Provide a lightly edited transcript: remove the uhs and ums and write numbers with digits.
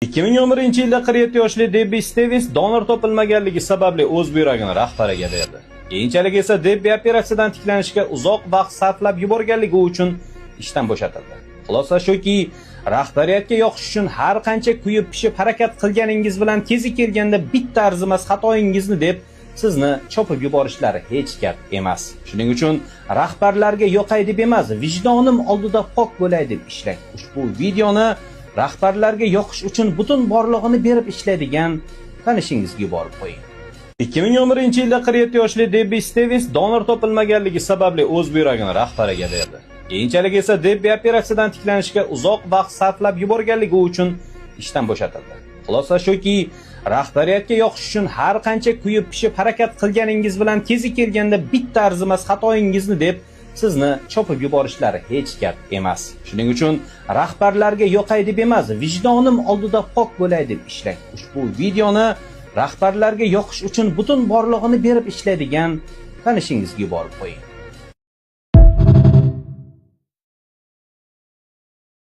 2011-yilda 47 yoshli Debbi Stevens donor topilmaganligi sababli o'z buyragini rahbariga berdi. Keyinchalik esa Debbi operatsiyadan tiklanishga uzoq vaqt sarflab yuborganligi uchun ishdan bo'shatildi. Xulosa shuki, rahbariyatga yoqish uchun har qancha kuyib-pishib harakat qilganingiz bilan kezi kelganda bitta arzimas xatoyingizni deb sizni chopib yuborishlari hech gap emas. Shuning uchun rahbarlarga yoqay deb emas, vijdonim oldida pok bo'lay deb ishlang. Ushbu videoni rahbarlarga yoqish uchun butun borlig'ini berib ishlaydigan tanishingizga yuborib qo'ying. 2011-yilda 47 yoshli Debbi Stevens donor topilmaganligi sababli o'z buyragini rahbariga berdi. Keyinchalik esa Debbi operatsiyadan tiklanishga uzoq vaqt sarflab yuborganligi uchun ishdan bo'shatildi. Xulosa shuki, rahbariyatga yoqish uchun har qancha kuyib-pishib harakat qilganingiz bilan kezi kelganda bitta arzimas xatoyingizni deb sizni chopib yuborishlari hech gap emas. Shuning uchun rahbarlarga yoqay deb emas, vijdonim oldida pok bo'lay deb ishlang. Ushbu videoni rahbarlarga yoqish uchun butun borlig'ini berib ishlaydigan tanishingizga yuborib qo'ying.